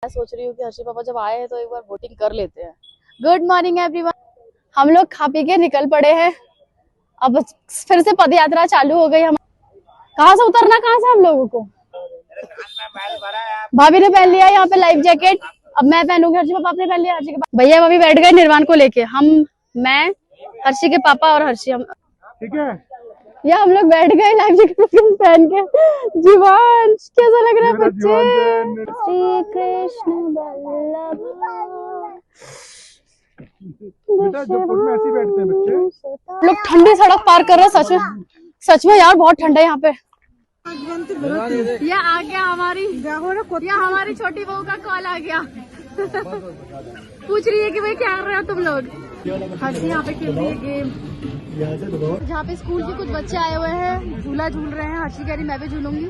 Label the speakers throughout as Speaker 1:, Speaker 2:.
Speaker 1: मैं सोच रही हूँ कि हर्षी पापा जब आए हैं तो एक बार वोटिंग कर लेते हैं। Good morning everyone. हम लोग खा पी के निकल पड़े हैं। अब फिर से पद यात्रा चालू हो गई। हम कहाँ से उतरना, कहाँ से हम लोगों को? भाभी ने पहन लिया यहाँ पे लाइफ जैकेट, अब मैं पहनूंगी। हर्षी पापा आपने पहन लिया, हर्षी के पापा भैया अभी बैठ गए निर्वाण को लेके। मैं हर्षी के पापा और हर्षी हम
Speaker 2: ठीक है।
Speaker 1: या हम लोग बैठ गए लाइफ जैकेट पहन के। जीवांश कैसा लग रहा है बच्चे? श्री कृष्ण बल्लभ
Speaker 2: बेटा जब में ऐसे बैठते हैं बच्चे।
Speaker 1: लोग ठंडी सड़क पार कर रहे हैं। सच में यार बहुत ठंडा है यहाँ पे। ये आ गया हमारी छोटी बहू का कॉल आ गया। पूछ रही है कि भाई क्या कर रहे हो तुम लोग? हर्षी यहाँ पे खेल रही है गेम। जहाँ पे स्कूल के कुछ बच्चे आए हुए हैं, झूला झूल रहे हैं। हर्षी कह रही मैं भी झूलूंगी।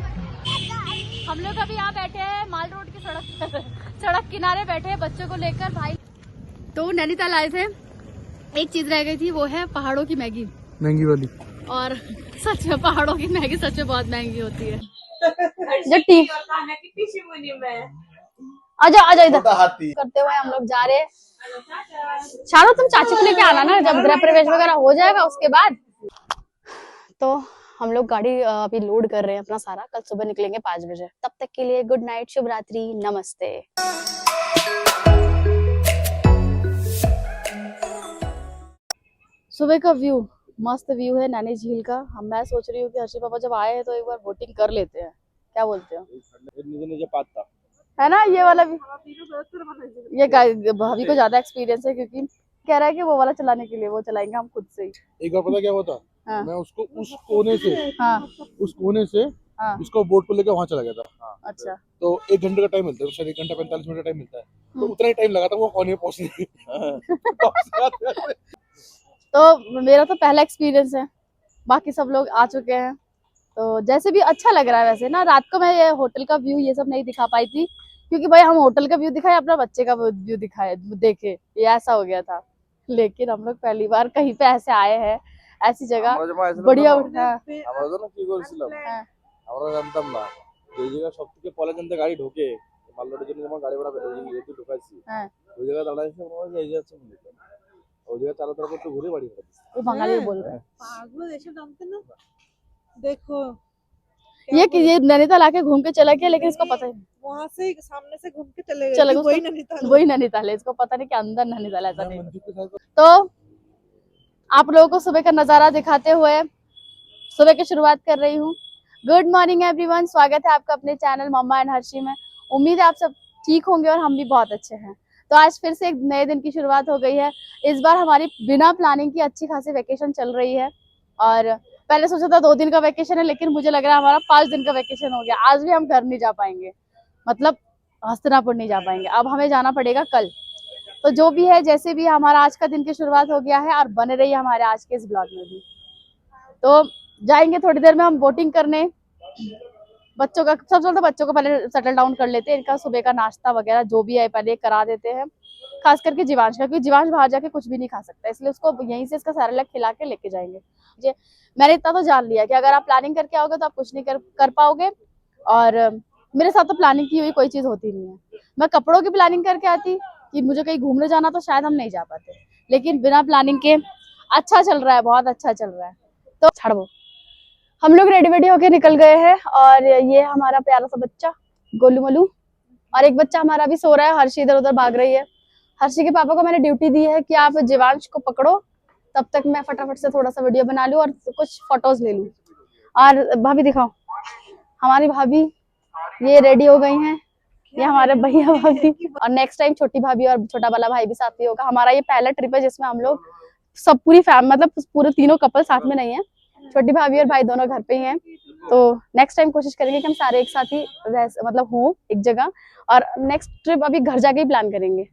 Speaker 1: हम लोग अभी यहाँ बैठे हैं माल रोड की सड़क किनारे बैठे हैं बच्चों को लेकर। भाई तो नैनीताल आए थे, एक चीज रह गई थी, वो है पहाड़ों की मैगी, महंगी वाली। और सच में पहाड़ों की मैगी सच में बहुत महंगी होती है। आजा इधर करते हुए हम लोग जा रहे हैं। शानो तुम चाची को लेके आना ना, जब गृह प्रवेश वगैरह हो जाएगा उसके बाद। तो हम लोग गाड़ी अभी लोड कर रहे हैं अपना सारा। कल सुबह निकलेंगे 5 बजे। तब तक के लिए गुड नाइट, शुभ रात्रि, नमस्ते। सुबह का व्यू, मस्त व्यू है नैनी झील का। मैं सोच रही हूँ कि हर्षी पापा जब आए हैं तो एक बार वोटिंग कर लेते हैं। क्या बोलते हो? है ना ये वाला भी। ये भाभी को ज्यादा एक्सपीरियंस है क्योंकि कह रहा है कि वो वाला चलाने के लिए वो चलाएंगे हम खुद से ही।
Speaker 2: एक बार पता क्या हुआ था? हाँ। मैं उसको उस कोने से
Speaker 1: हाँ।
Speaker 2: उसको बोट को लेकर वहाँ चला गया था। हाँ।
Speaker 1: अच्छा।
Speaker 2: तो 1 घंटे का टाइम मिलता है, शायद 1 घंटा 45 मिनट का टाइम मिलता है। तो उतना ही टाइम लगा था वो कोने में पहुँचने।
Speaker 1: तो मेरा तो पहला एक्सपीरियंस है, बाकी सब लोग आ चुके हैं। तो जैसे भी अच्छा लग रहा है। वैसे ना रात को मैं ये होटल का व्यू ये सब नहीं दिखा पाई थी क्योंकि भाई हम होटल का व्यू दिखाए, अपना बच्चे का व्यू दिखाए देखे, ये ऐसा हो गया था। लेकिन हम लोग पहली बार कहीं पे ऐसे आए हैं, ऐसी जगह बढ़िया।
Speaker 2: গাড়ি ঢোকে মালদার জন্য যেমন গাড়ি ভাড়া বেরোয় যেহেতু ঢোকাইছি ওই জায়গায় দাঁড়াইছে মনে হয় এই যাচ্ছে মনে হয় ওই জায়গায় চারো तरफ একটু ঘুরে বাড়ি যাচ্ছে। वो बंगाली बोल रहा है। पागल ऐसे जानते ना। देखो
Speaker 1: ये नैनीताल आके घूम के चला गया, लेकिन इसको पता है
Speaker 3: वहाँ से सामने से घूम के चले गए
Speaker 1: वही नैनीताल है। इसको पता नहीं कि अंदर नैनीताल ऐसा नहीं। तो आप लोगों को सुबह का नजारा दिखाते हुए सुबह की शुरुआत कर रही हूँ। गुड मॉर्निंग एवरीवन, स्वागत है आपका अपने चैनल मम्मा एंड हर्षी में। उम्मीद है आप सब ठीक होंगे और हम भी बहुत अच्छे हैं। तो आज फिर से एक नए दिन की शुरुआत हो गई है। इस बार हमारी बिना प्लानिंग की अच्छी खासी वेकेशन चल रही है। और पहले सोचा था 2 दिन का वेकेशन है, लेकिन मुझे लग रहा है हमारा 5 दिन का वेकेशन हो गया। आज भी हम घर नहीं जा पाएंगे, मतलब हस्तिनापुर नहीं जा पाएंगे। अब हमें जाना पड़ेगा कल। तो जो भी है, जैसे भी हमारा आज का दिन की शुरुआत हो गया है और बने रही है हमारे आज के इस ब्लॉग में भी। तो जाएंगे थोड़ी देर में हम वोटिंग करने। बच्चों का सबसे पहले बच्चों को पहले सेटल डाउन कर लेते हैं। इनका सुबह का नाश्ता वगैरह जो भी है पहले करा देते हैं, खास करके जीवांश का, क्योंकि जीवांश बाहर जाके कुछ भी नहीं खा सकता, इसलिए उसको यहीं से इसका सारा लग खिला के लेके जाएंगे। मैंने इतना तो जान लिया कि अगर आप प्लानिंग करके आओगे तो आप कुछ नहीं कर पाओगे। और मेरे साथ तो प्लानिंग की हुई कोई चीज होती नहीं है। मैं कपड़ों की प्लानिंग करके आती कि मुझे कहीं घूमने जाना, तो शायद हम नहीं जा पाते, लेकिन बिना प्लानिंग के अच्छा चल रहा है, बहुत अच्छा चल रहा है। तो छाड़ो, हम लोग रेडी वेडी होके निकल गए हैं। और ये हमारा प्यारा सा बच्चा गोलू मोलू, और एक बच्चा हमारा भी सो रहा है। हर्षी इधर उधर भाग रही है। हर्षी के पापा को मैंने ड्यूटी दी है कि आप जीवांश को पकड़ो, तब तक मैं फटाफट से थोड़ा सा वीडियो बना लूं और कुछ फोटोज ले लूं। और भाभी दिखाओ, हमारी भाभी ये रेडी हो गई हैं। ये हमारे भैया भाभी, और नेक्स्ट टाइम छोटी भाभी और छोटा वाला भाई भी साथ ही होगा। हमारा ये पहला ट्रिप है जिसमें हम लोग सब पूरी फैमिली, मतलब पूरे तीनों कपल साथ में नहीं है। छोटी भाभी और भाई दोनों घर पे ही हैं। तो नेक्स्ट टाइम कोशिश करेंगे कि हम सारे एक साथ ही मतलब हो एक जगह। और नेक्स्ट ट्रिप अभी घर जाके ही प्लान करेंगे,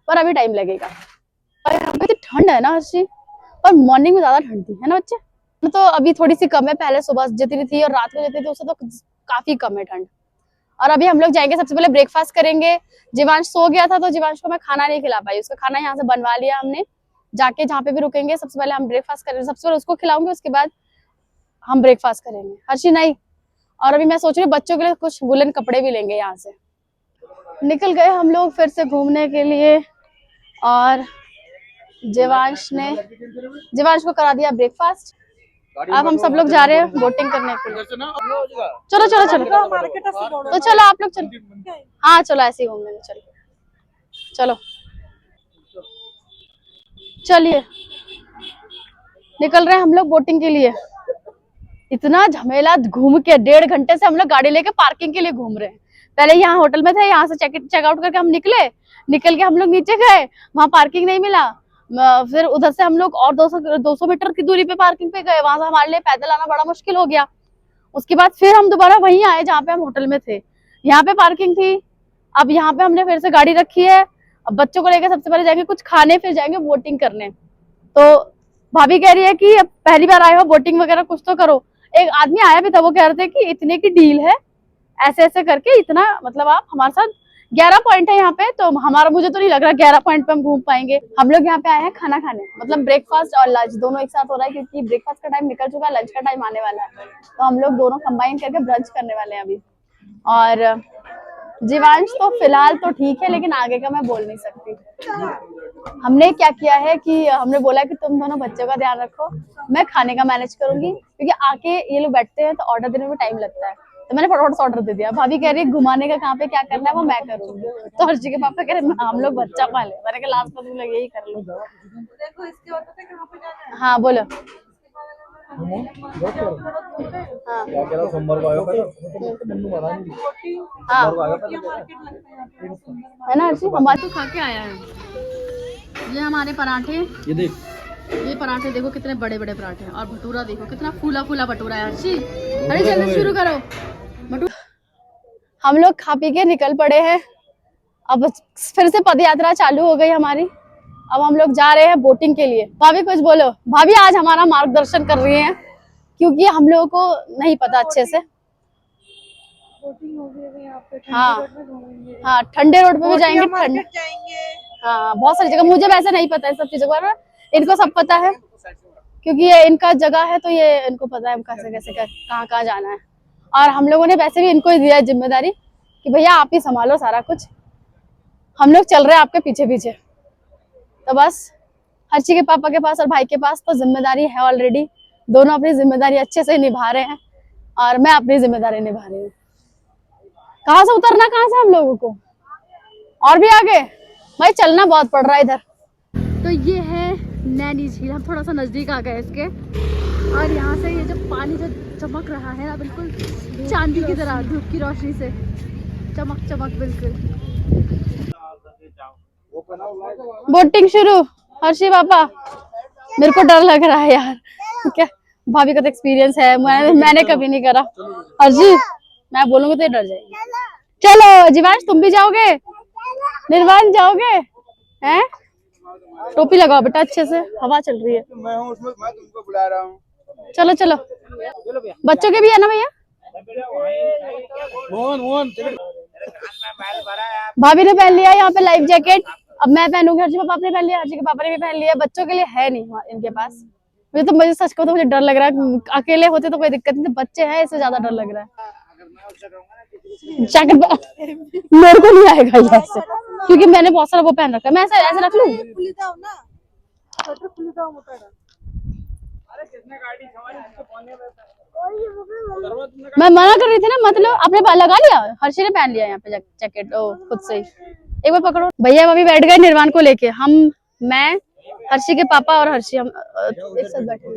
Speaker 1: पर अभी टाइम लगेगा। और यहाँ पे ठंड है ना हर्षी, और मॉर्निंग में ज्यादा ठंड थी, है ना बच्चे? तो अभी थोड़ी सी कम है, पहले सुबह जितनी थी और रात को जितनी थी उससे तो काफी कम है ठंड। और अभी हम लोग जाएंगे, सबसे पहले ब्रेकफास्ट करेंगे। जीवांश सो गया था तो जीवांश को मैं खाना नहीं खिला पाई, उसका खाना यहाँ से बनवा लिया हमने। जाके जहाँ पे भी रुकेंगे सबसे पहले हम ब्रेकफास्ट करेंगे, सबसे पहले उसको खिलाऊंगे, उसके बाद हम ब्रेकफास्ट करेंगे। हर्षी नहीं। और अभी मैं सोच रही हूँ बच्चों के लिए कुछ वुलन कपड़े भी लेंगे यहाँ से। निकल गए हम लोग फिर से घूमने के लिए और जीवांश को करा दिया ब्रेकफास्ट। अब हम सब लोग जा रहे हैं बोटिंग करने के लिए। चलो चलो चलो
Speaker 3: मार्केट से बड़ा
Speaker 1: तो चलो आप लोग चलो। हाँ चलो ऐसे ही घूम लेंगे। चलो चलो चलिए निकल रहे हैं हम लोग बोटिंग के लिए। इतना झमेला घूम के 1.5 घंटे से हम लोग गाड़ी लेके पार्किंग के लिए घूम रहे हैं। पहले यहाँ होटल में थे, यहाँ से चेकआउट करके हम निकल के हम लोग नीचे गए, वहाँ पार्किंग नहीं मिला। फिर उधर से हम लोग और 200 मीटर की दूरी पे पार्किंग पे गए, वहां से हमारे लिए पैदल आना बड़ा मुश्किल हो गया। उसके बाद फिर हम दोबारा वहीं आए जहाँ पे हम होटल में थे, यहाँ पे पार्किंग थी। अब यहाँ पे हमने फिर से गाड़ी रखी है। अब बच्चों को लेकर सबसे पहले जाएंगे कुछ खाने, फिर जाएंगे बोटिंग करने। तो भाभी कह रही है कि अब पहली बार आए हो बोटिंग वगैरह कुछ तो करो। एक आदमी आया भी था, वो कह रहे थे कि इतने की डील है, ऐसे ऐसे करके इतना, मतलब आप हमारे साथ 11 पॉइंट है यहाँ पे, तो हमारा मुझे तो नहीं लग रहा 11 पॉइंट पे हम घूम पाएंगे। हम लोग यहाँ पे आए हैं खाना खाने, मतलब ब्रेकफास्ट और लंच दोनों एक साथ हो रहा है, क्योंकि ब्रेकफास्ट का टाइम निकल चुका है, लंच का टाइम आने वाला है, तो हम लोग दोनों कंबाइन करके ब्रंच करने वाले हैं अभी। और जीवांश तो फिलहाल तो ठीक है, लेकिन आगे का मैं बोल नहीं सकती। हमने क्या किया है कि हमने बोला कि तुम दोनों बच्चों का ध्यान रखो, मैं खाने का मैनेज करूंगी, क्योंकि आके ये लोग बैठते हैं तो ऑर्डर देने में टाइम लगता है। तो मैंने फटाफट से ऑर्डर दे दिया। भाभी कह रही है घुमाने का कहाँ पे क्या करना है वो मैं करूंगी। तो हर्षी के पापा कह रहे हम लोग बच्चा पाले, मैंने कहा लास्ट में तुम लोग यही कर लो।
Speaker 3: देखो इसके बाद पता है कहाँ पे जाना है।
Speaker 1: हाँ बोलो। हाँ
Speaker 2: क्या कह रहा हूँ, सोमवार को आएगा
Speaker 1: हाँ
Speaker 3: मार्केट लगता है यहाँ पे, सुंदर
Speaker 1: है ना हर्षी, हमारे तो खा के आया है। ये हमारे पराठे,
Speaker 2: ये देख,
Speaker 1: ये पराठे देखो कितने बड़े बड़े पराठे हैं, और भटूरा देखो कितना फूला फूला भटूरा है हर्षी। अरे जल्दी शुरू करो भटूरा। हम लोग खा पी के निकल पड़े हैं। अब फिर से पद यात्रा चालू हो गई हमारी। अब हम लोग जा रहे हैं बोटिंग के लिए। भाभी कुछ बोलो। भाभी आज हमारा मार्गदर्शन कर रही हैं, क्योंकि हम लोगों को नहीं पता अच्छे से।
Speaker 3: बोटिंग हो गई है यहाँ पे,
Speaker 1: हाँ
Speaker 3: ठंडे रोड में घूमेंगे,
Speaker 1: हाँ ठंडे रोड पे भी जाएंगे,
Speaker 3: मार्केट जाएंगे।
Speaker 1: हाँ बहुत सारी जगह, मुझे वैसे नहीं पता है सब चीजों के बारे में, इनको सब पता है, क्योंकि ये इनका जगह है, तो ये इनको पता है कैसे कैसे कहाँ कहाँ जाना है। और हम लोगों ने वैसे भी इनको ही दिया है जिम्मेदारी कि भैया आप ही संभालो सारा कुछ, हम लोग चल रहे हैं आपके पीछे पीछे। तो बस हर्षी के पापा के पास और भाई के पास तो जिम्मेदारी है ऑलरेडी, दोनों अपनी जिम्मेदारी अच्छे से निभा रहे हैं और मैं अपनी जिम्मेदारी निभा रही हूँ। कहाँ से उतरना, कहाँ से हम लोगों को और भी आगे, भाई चलना बहुत पड़ रहा है इधर। तो ये है नैनी झील, हम थोड़ा सा नजदीक आ गए इसके, और यहाँ से ये जो पानी जो चमक रहा है ना, बिल्कुल चांदी की तरह, धूप की रोशनी से चमक चमक बिल्कुल। बोटिंग शुरू। हर्षी पापा मेरे को डर लग रहा है यार, क्या भाभी का तो एक्सपीरियंस है, मैंने कभी नहीं करा। हर्षी मैं बोलूंगी तो डर जाएगी। चलो जीवांश तुम भी जाओगे, निर्वाण जाओगे हैं? टोपी लगाओ बेटा अच्छे से, हवा चल रही है।
Speaker 2: मैं हूँ उसमें, मैं तुमको बुला रहा हूँ।
Speaker 1: चलो चलो, बच्चों के भी है ना भैया।
Speaker 2: मोहन
Speaker 1: भाभी ने पहन लिया यहाँ पे लाइफ जैकेट, अब मैं पहनूंगी। हर्षी पापा ने पहन लिया, हर्षी के पापा ने भी पहन लिया, बच्चों के लिए है नहीं इनके पास। मुझे सच कहूं तो मुझे डर लग रहा है, अकेले होते तो कोई दिक्कत नहीं, बच्चे हैं इससे ज्यादा डर लग रहा है। जैकेट मेरे को नहीं आएगा यहाँ से, क्योंकि मैंने बहुत सारा वो पहन रखा है। मैं ऐसे रख लूं? मैं मना कर रही थी ना, मतलब आपने लगा लिया, हर्षी ने पहन लिया यहाँ पे जैकेट खुद से ही। एक बार पकड़ो भैया, अभी बैठ गए निर्वाण को लेके, हम मैं हर्षी के पापा और हर्षी हम एक साथ बैठे।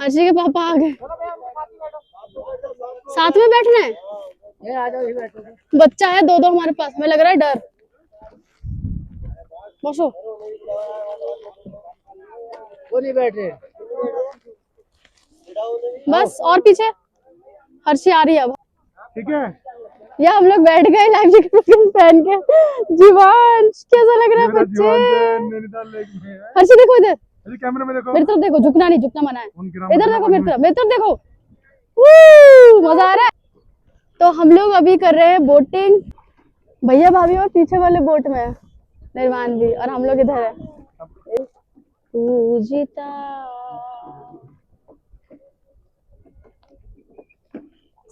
Speaker 1: हर्षी के पापा आ गए, साथ में बैठना है, बच्चा है दो हमारे पास, हमें लग रहा है डर। बसो,
Speaker 2: वो नहीं बैठ रहे,
Speaker 1: बस और पीछे हर्षी आ रही है अब।
Speaker 2: ठीक है,
Speaker 1: या हम लोग बैठ गए लाइफ जैकेट पहन के। जीवांश कैसा लग रहा है बच्चे? हर्षी देखो इधर,
Speaker 2: कैमरे में देखो,
Speaker 1: मेरी तरफ देखो, झुकना नहीं, झुकना मना है। इधर देखो, मेरी तरफ देखो, मजा आ रहा है। तो हम लोग अभी कर रहे हैं बोटिंग, भैया भाभी और पीछे वाले बोट में है निर्वाण भी, और हम लोग इधर है। पूजिता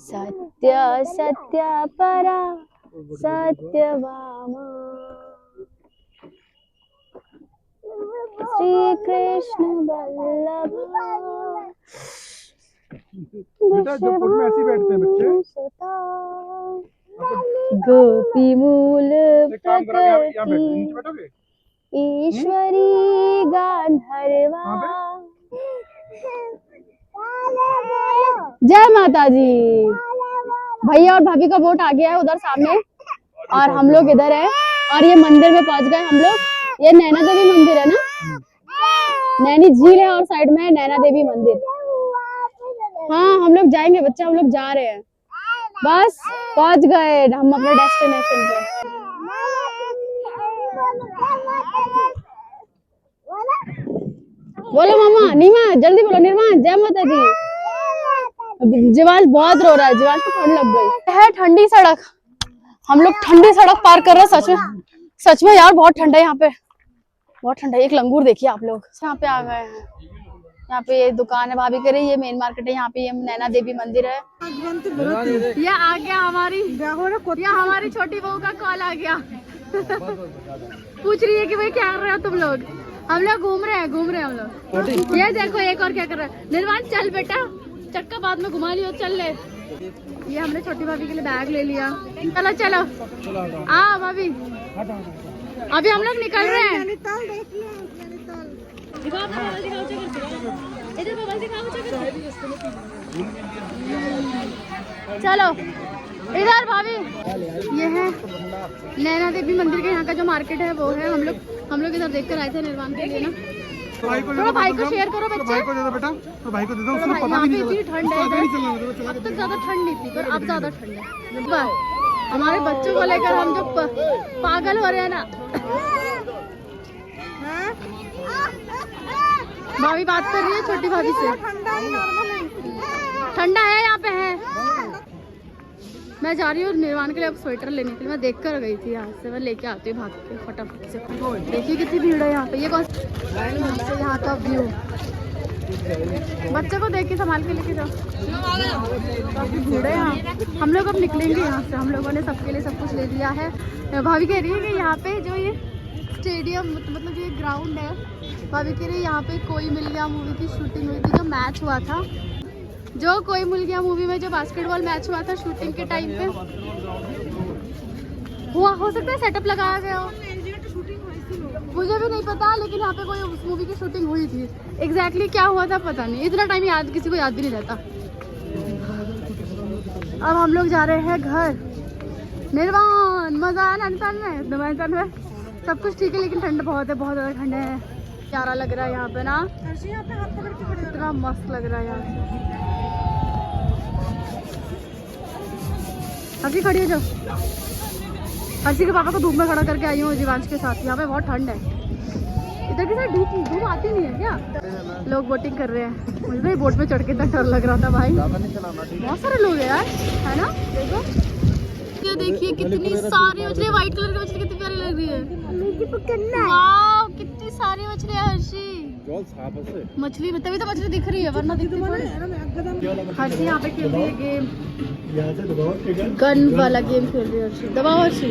Speaker 1: सत्य सत्य परा सत्यभामा श्री कृष्ण बल्लभ
Speaker 4: बेटा जब फोटो में ऐसे ही बैठते हैं बच्चे
Speaker 1: गोपी मूल
Speaker 4: एक काम करो यहाँ बैठो
Speaker 1: प्रकृति
Speaker 4: नीचे बैठोगे
Speaker 1: ईश्वरी गांधर्वा। जय माता दी। भैया और भाभी का वोट आ गया है उधर सामने और हम लोग इधर है और ये मंदिर में पहुंच गए हम लोग। ये नैना देवी मंदिर है ना, नैनी झील है और साइड में है नैना देवी मंदिर। हाँ हम लोग जाएंगे बच्चे, हम लोग जा रहे हैं, बस पहुंच गए हम अपने डेस्टिनेशन पे। बोलो मामा, नीमा जल्दी बोलो, निर्माण जय माता दी। जीवांश बहुत रो रहा है, जीवांश को ठंड लग गई है। ठंडी सड़क, हम लोग ठंडी सड़क पार कर रहे हैं। सच में यार बहुत ठंडा है यहाँ पे, बहुत ठंडा है। एक लंगूर देखिए आप लोग, यहाँ पे आ गए हैं। यहाँ पे ये दुकान है भाभी कह रही, ये मेन मार्केट है। यहाँ पे ये नैना देवी मंदिर है। ये आ गया हमारी छोटी बहू का कॉल आ गया। पूछ रही है कि भाई क्या कर रहे हो तुम लोग। हम लोग घूम रहे हैं हम लोग। ये देखो एक और क्या कर रहा है। निर्वाण चल बेटा, चक्का बाद में घुमा लियो, चल ले। ये हमने छोटी भाभी के लिए बैग ले लिया। चलो चलो आ भाभी, अभी हम लोग निकल रहे हैं। चलो इधर भाभी, ये है नैना देवी मंदिर के यहाँ का जो मार्केट है वो है। हम लोग इधर देख कर आए थे निर्वाण के लिए ना। थोड़ा भाई को शेयर करो बच्चे,
Speaker 4: भाई को दे दो बेटा, तो भाई को दे दो, उसको
Speaker 1: यहाँ
Speaker 4: पता भी
Speaker 1: पे
Speaker 4: नहीं
Speaker 1: इतनी
Speaker 4: चला।
Speaker 1: ठंड है इधर। अब तक ज्यादा ठंड नहीं थी पर अब ज्यादा ठंड है। हमारे बच्चों को लेकर हम जो पागल हो रहे हैं ना। भाभी बात कर रही है छोटी भाभी से। ठंडा है यहाँ पे है। मैं जा रही हूँ निर्वाण के लिए अब स्वेटर लेने के लिए। मैं देख कर गई थी, यहाँ से मैं लेके आती हूँ भाग के फटाफट से। देखिए कितनी भीड़ है यहाँ पे। ये कौन से यहाँ का व्यू, बच्चे को देख के संभाल के लेके जाओ। काफी भीड़ है यहाँ। हम लोग अब निकलेंगे यहाँ से। हम लोगों ने सबके लिए सब कुछ ले लिया है। भाभी कह रही है कि यहाँ पे जो ये स्टेडियम मतलब जो ये ग्राउंड है, भाभी कह रही है यहाँ पे कोई मिल गया मूवी की शूटिंग हुई थी, जो मैच हुआ था, जो कोई मिल गया मूवी में जो बास्केटबॉल मैच हुआ था शूटिंग के टाइम पे हुआ। हो सकता है सेटअप लगाया गया हो, मुझे भी नहीं पता, लेकिन यहाँ पे कोई उस मूवी की शूटिंग हुई थी। एग्जैक्टली क्या हुआ था पता नहीं, इतना टाइम याद किसी को याद भी नहीं रहता। अब हम लोग जा रहे हैं घर। निर्वाण मजा आया नैनीताल में सब कुछ ठीक है, लेकिन ठंड बहुत है, बहुत ज्यादा ठंड है। प्यारा लग रहा है यहाँ पे ना, इतना मस्त लग रहा है यहाँ से। हर्षी खड़ी है जो, हर्षी के पापा को धूप में खड़ा करके आई हूँ जीवांश के साथ। यहाँ पे बहुत ठंड है। इधर की साइड धूप आती नहीं है क्या। लोग बोटिंग कर रहे हैं। मुझे भी बोट में चढ़ के इतना डर लग रहा था भाई। बहुत सारे लोग हैं यार, है ना। देखो ये देखिए कितनी सारी मछली, व्हाइट कलर की मछली कितनी प्यारी लग रही है। वाह कितनी सारी मछली है हर्षी। मछली तभी तो मछली दिख रही है, वरना दिखती थोड़ी। हर्षी यहाँ पे खेल रही है गेम, गन वाला गेम खेल रही है हर्षी। दबाओ हर्षी।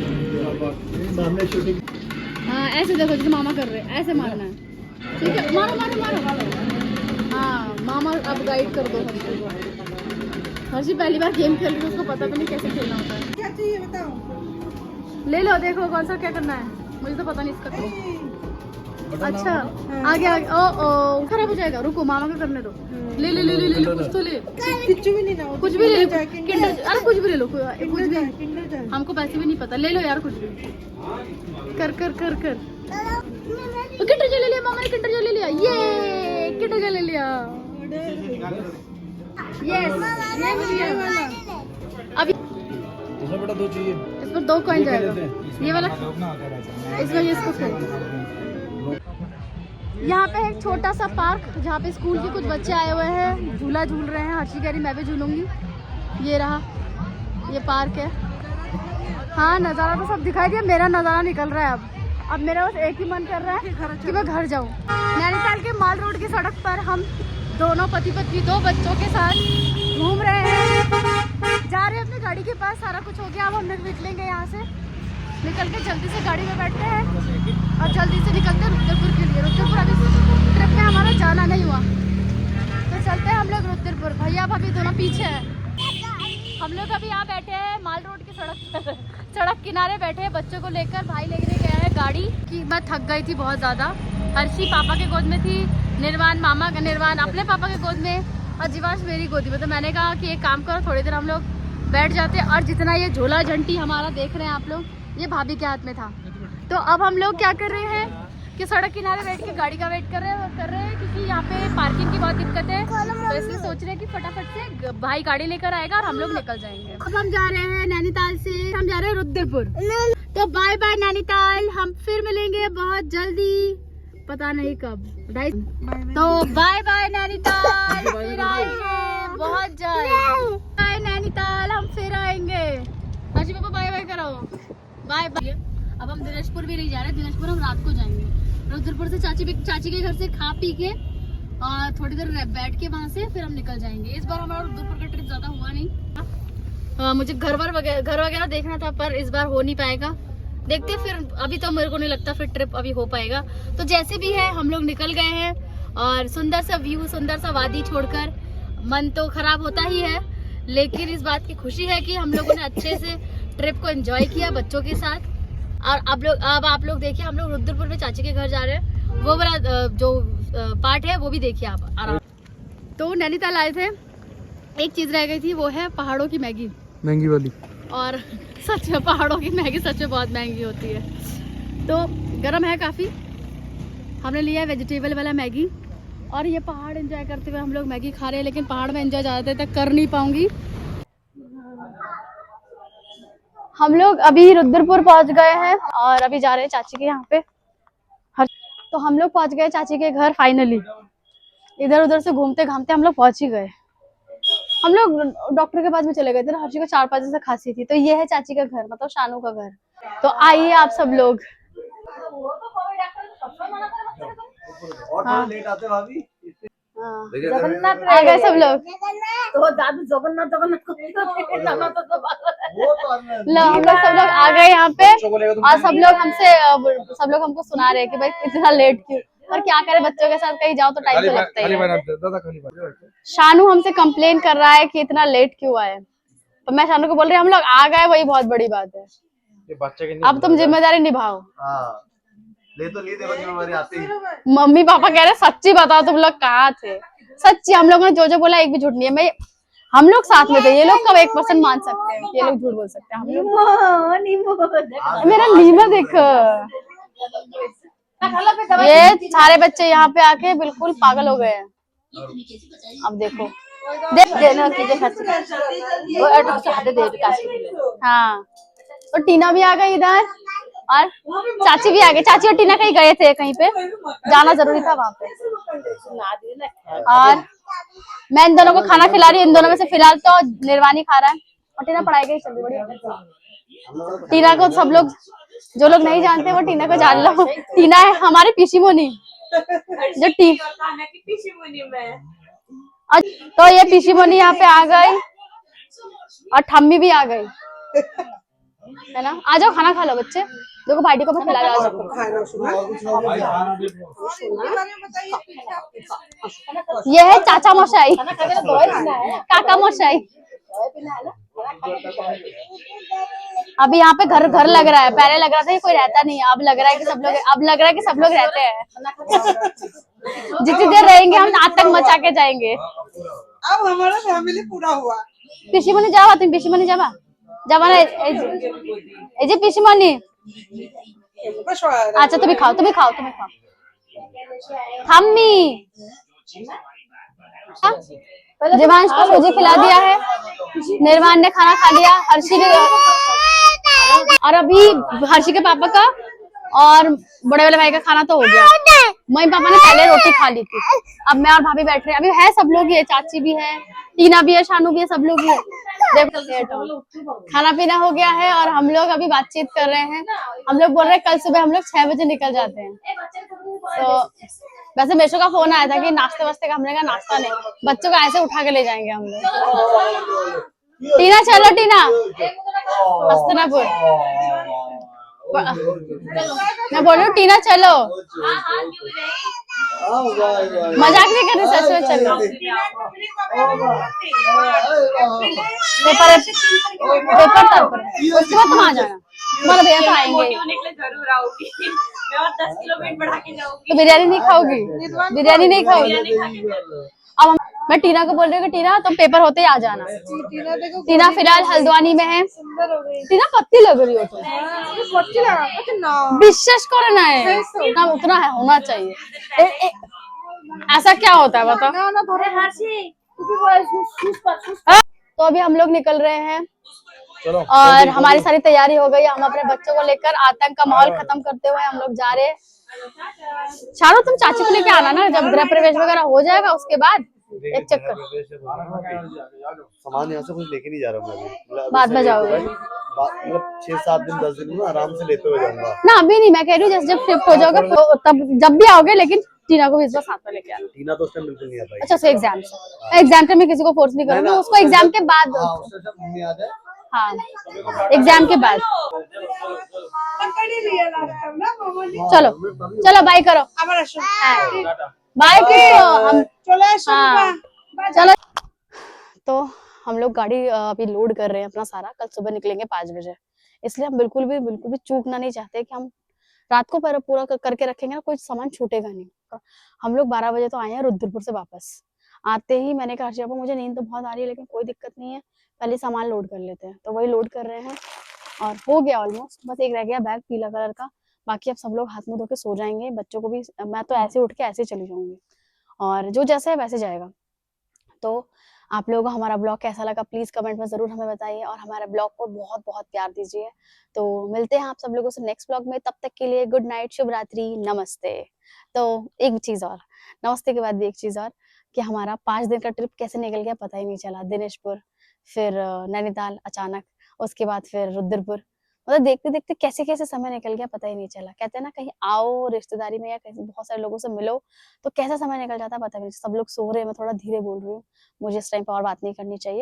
Speaker 1: हाँ ऐसे देखो जैसे मामा कर रहे हैं, ऐसे मारना है। ठीक है मारो मारो मारो। हाँ मामा अब गाइड कर दो हर्षी को। हर्षी पहली बार गेम खेल रही है, उसको पता भी नहीं कैसे खेलना होता है।
Speaker 3: क्या चाहिए बताओ।
Speaker 1: ले लो, देखो कौन सा क्या करना है, मुझे तो पता नहीं इसका। अच्छा आगे आगे। ओ ओ खराब हो जाएगा, रुको मामा का करने दो। ले ले ले ले ले कुछ तो ले,
Speaker 3: कुछ भी नहीं ना,
Speaker 1: कुछ भी ले लो। अरे कुछ भी ले लो, कुछ भी। हमको पैसे भी नहीं पता, ले लो यार कुछ भी। कर कर कर कर। किंडर जॉय ले लिया मामा ने, किंडर जॉय ले लिया। ये किंडर जॉय ले लिया। यस ये मिल गया। अभी
Speaker 2: बेटा दो चाहिए,
Speaker 1: इसमें 2 कॉइन जाएगा। ये वाला इसमें ये इसको खेल। यहाँ पे एक छोटा सा पार्क जहाँ पे स्कूल के कुछ बच्चे आए हुए हैं, झूला झूल रहे हैं। हर्षी कह रही मैं भी झूलूंगी। ये रहा, ये पार्क है। हाँ नज़ारा तो सब दिखाई दिया, मेरा नज़ारा निकल रहा है अब मेरा बस एक ही मन कर रहा है कि मैं घर जाऊँ। नैनीताल के माल रोड की सड़क पर हम दोनों पति पत्नी 2 बच्चों के साथ घूम रहे हैं, जा रहे हैं अपनी गाड़ी के पास। सारा कुछ हो गया, अब हम लोग निकलेंगे यहाँ से। निकल के जल्दी से गाड़ी में बैठते हैं और जल्दी से निकलते हैं रुद्रपुर के लिए। रुद्रपुर अभी ट्रिप में हमारा जाना नहीं हुआ, तो चलते हैं हम लोग रुद्रपुर। भैया भाभी दोनों पीछे हैं। हम लोग अभी यहाँ बैठे हैं माल रोड की सड़क किनारे बैठे हैं, बच्चों को लेकर। भाई लेके गया है गाड़ी कि मैं थक गई थी बहुत ज़्यादा। हर्षी पापा के गोद में थी, निर्वाण अपने पापा के गोद में, और जीवांश मेरी गोदी में। तो मैंने कहा कि एक काम करो, थोड़ी देर हम लोग बैठ जाते हैं। और जितना ये झोला झंटी हमारा देख रहे हैं आप लोग, ये भाभी के हाथ में था। तो अब हम लोग क्या कर रहे हैं कि सड़क किनारे बैठ के गाड़ी का वेट कर रहे हैं क्योंकि यहाँ पे पार्किंग की बहुत दिक्कत है। तो इसलिए सोच रहे हैं कि फटाफट से भाई गाड़ी लेकर आएगा और हम लोग निकल जाएंगे। अब हम जा रहे हैं नैनीताल से, हम जा रहे हैं रुद्रपुर। तो बाय बाय नैनीताल, हम फिर मिलेंगे बहुत जल्दी, पता नहीं कब। तो बाय बाय नैनीताल, फिर आएंगे बहुत जल्द। बाय नैनीताल, हम फिर आएंगे। अजी पापा बाय बाय कराओ, बाय बाय। अब हम दिनेशपुर भी नहीं जा रहे, दिनेशपुर हम रात को जाएंगे। रुद्रपुर से चाची के घर से खा पी के और थोड़ी देर बैठ के वहाँ से फिर हम निकल जाएंगे। इस बार हमारा रुद्रपुर का ट्रिप ज्यादा हुआ नहीं। मुझे घर वगैरह देखना था, पर इस बार हो नहीं पाएगा। देखते फिर, अभी तो मेरे को नहीं लगता फिर ट्रिप अभी हो पाएगा। तो जैसे भी है हम लोग निकल गए हैं, और सुंदर सा व्यू, सुंदर सा वादी छोड़कर मन तो खराब होता ही है, लेकिन इस बात की खुशी है कि हम लोगों ने अच्छे से ट्रिप को एंजॉय किया बच्चों के साथ। और अब आप लोग देखिए, हम लोग रुद्रपुर में चाची के घर जा रहे हैं, वो वाला जो पार्ट है वो भी देखिए आप आराम। तो नैनीताल आए थे, एक चीज रह गई थी, वो है पहाड़ों की मैगी,
Speaker 4: महंगी वाली।
Speaker 1: और सच में पहाड़ों की मैगी सच में बहुत महंगी होती है। तो गर्म है काफ़ी, हमने लिया है वेजिटेबल वाला मैगी। और ये पहाड़ एंजॉय करते हुए हम लोग मैगी खा रहे हैं, लेकिन पहाड़ में एंजॉय ज़्यादा देर तक कर नहीं पाऊंगी। हम लोग अभी रुद्रपुर पहुंच गए हैं और अभी जा रहे हैं चाची के यहाँ पे। तो हम लोग पहुंच गए चाची के घर फाइनली। इधर उधर से घूमते घामते हम लोग पहुंच ही गए। हम लोग डॉक्टर के पास में चले गए थे ना, हर्षी को 4-5 दिन से खांसी थी। तो ये है चाची का घर, मतलब शानू का घर। तो आइए आप सब लोग। हाँ। जगन्नाथ आ गए सब लोग। तो दादू जगन्नाथ हम लोग सब लोग आ गए यहाँ पे। और सब लोग हमको सुना रहे हैं कि भाई इतना लेट क्यों। पर क्या करे, बच्चों के साथ कहीं जाओ तो टाइम तो लगता ही है। शानू हमसे कंप्लेन कर रहा है कि इतना लेट क्यों आए। तो मैं शानू को बोल रही हूँ हम लोग आ गए, वही बहुत बड़ी बात है। अब तुम जिम्मेदारी निभाओ।
Speaker 2: ले तो ली, देखो जिम्मेदारी आती है।
Speaker 1: मम्मी पापा कह रहे सच्ची बताओ तुम लोग कहाँ थे। सच्ची, हम लोगों ने जो बोला एक भी झूठ नहीं है। हम लोग साथ में थे, ये लोग कब 1% मान सकते हैं, ये लोग झूठ बोल सकते हैं। हम लोग मेरा नीमा देखो, ये सारे बच्चे यहाँ पे आके बिल्कुल पागल हो गए हैं। अब देखो देना हाँ। तो टीना भी आ गई इधर और चाची भी आ गई। चाची और टीना कहीं गए थे, कहीं पे जाना जरूरी था वहां पे। और मैं इन दोनों को खाना खिला रही हूँ। इन दोनों में से फिलहाल तो निर्वाणी खा रहा है और टीना पढ़ाई गई चल रही बढ़िया। टीना को सब लोग, जो लोग नहीं जानते वो टीना को जान लो। टीना है हमारी पीसी मोनी, जो तो ये पीसी मोनी यहाँ पे आ गई और ठम्मी भी आ गई, है ना। आ जाओ खाना खा लो बच्चे, देखो भाईटी को मैं खिला रहा हूँ। ये है चाचा मशाई, काका मशाई। अभी यहाँ पे घर घर लग रहा है। पहले लग रहा था कि कोई रहता नहीं है, अब लग रहा है कि सब लोग रहते हैं। जितनी देर रहेंगे हम आतंक मचा के जाएंगे।
Speaker 3: अब हमारा फैमिली पूरा हुआ।
Speaker 1: पीसी मनी जावा, तुम पीसी मनी जावा ना ए पीसी मनी। अच्छा तुम्हें खाओ थम्मी। जीवांश को सूजी खिला दिया है, निर्वाण ने खाना खा लिया, हर्षी ने, और अभी हर्षी के पापा का और बड़े वाले भाई का खाना तो हो गया। मम्मी पापा ने पहले रोटी खा ली थी। अब मैं और भाभी बैठ रहे हैं। अभी है सब लोग ही है, चाची भी है, टीना भी है, शानू भी है, सब लोग ही है। देखो खाना पीना हो गया है और हम लोग अभी बातचीत कर रहे हैं। हम लोग बोल रहे हैं कल सुबह हम लोग 6 बजे निकल जाते हैं। तो वैसे मेशो का फोन आया था कि नाश्ते वास्ते का, हमने कहा नाश्ता नहीं, बच्चों को ऐसे उठा के ले जाएंगे हम लोग। टीना चलो, टीना हस्तिनापुर, मैं बोल रही हूँ टीना चलो, मजाक नहीं कर रही, सच में चलो। पेपर तब उसके बाद तुम आ जाना, तुम्हारे भैया तो आएंगे।
Speaker 5: जरूर आऊंगी मैं, और 10 किलो वेट बढ़ा के जाऊंगी।
Speaker 1: तो बिरयानी नहीं खाओगी? बिरयानी नहीं खाओगी? अब मैं टीना को बोल रही हूँ कि टीना तुम पेपर होते ही आ जाना। टीना फिलहाल हल्द्वानी में है। टीना पत्ती लग रही हो तुम, विशेष करना है ना, उतना है होना चाहिए। ऐसा क्या होता है बताओ? तो अभी हम लोग निकल रहे हैं और हमारी सारी तैयारी हो गई। हम अपने बच्चों को लेकर आतंक का माहौल खत्म करते हुए हम लोग जा रहे हैं। चारों तुम चाची को लेके आना ना, जब गृह प्रवेश वगैरह हो जाएगा उसके बाद एक चक्कर।
Speaker 2: सामान यहाँ से कुछ लेके नहीं जा रहा हूँ मैं,
Speaker 1: बाद में जाओगे?
Speaker 2: मतलब 6-7 दिन 10 दिन में आराम से लेते हुए जाऊंगा
Speaker 1: ना, अभी नहीं, मैं कह रही हूँ जब शिफ्ट हो जाओगे तो तब जब भी आओगे, लेकिन टीना को भी इस बार साथ में लेके आना।
Speaker 2: टीना तो उस टाइम बिल्कुल नहीं आ पाई।
Speaker 1: अच्छा, उसके एग्जाम टाइम में किसी को फोर्स नहीं करूंगी, उसको एग्जाम के बाद। हाँ, एग्जाम के बाद। चलो चलो बाय करो, बाय करो हम। चलो, तो हम लोग गाड़ी अभी लोड कर रहे हैं अपना सारा। कल सुबह निकलेंगे 5 बजे, इसलिए हम बिल्कुल भी चूकना नहीं चाहते कि हम रात को पूरा करके रखेंगे ना, कोई सामान छूटेगा नहीं। हम लोग 12 बजे तो आए हैं रुद्रपुर से वापस। आते ही मैंने कहा अर्चना मुझे नींद तो बहुत आ रही है, लेकिन कोई दिक्कत नहीं है, पहले सामान लोड कर लेते हैं। तो वही लोड कर रहे हैं और हो गया ऑलमोस्ट, बस एक रह गया बैग पीला कलर का। बाकी अब सब लोग हाथ मुंह धो के सो जाएंगे, बच्चों को भी। मैं तो ऐसे उठ के ऐसे चली जाऊंगी, और जो जैसा है वैसे जाएगा। तो आप लोगों को हमारा ब्लॉग कैसा लगा प्लीज कमेंट में जरूर हमें बताइए, और हमारे ब्लॉग को बहुत बहुत प्यार दीजिए। तो मिलते हैं आप सब लोगों से नेक्स्ट ब्लॉग में, तब तक के लिए गुड नाइट, शुभ रात्रि, नमस्ते। तो एक चीज और, नमस्ते के बाद भी एक चीज और, कि हमारा 5 दिन का ट्रिप कैसे निकल गया पता ही नहीं चला। दिनेशपुर, फिर नैनीताल अचानक, उसके बाद फिर रुद्रपुर, मतलब देखते देखते कैसे कैसे समय निकल गया पता ही नहीं चला। कहते हैं ना, कहीं आओ रिश्तेदारी में या कहीं बहुत सारे लोगों से मिलो तो कैसा समय निकल जाता है पता नहीं। सब लोग सो रहे हैं, मैं थोड़ा धीरे बोल रही हूँ, मुझे इस टाइम पे और बात नहीं करनी चाहिए।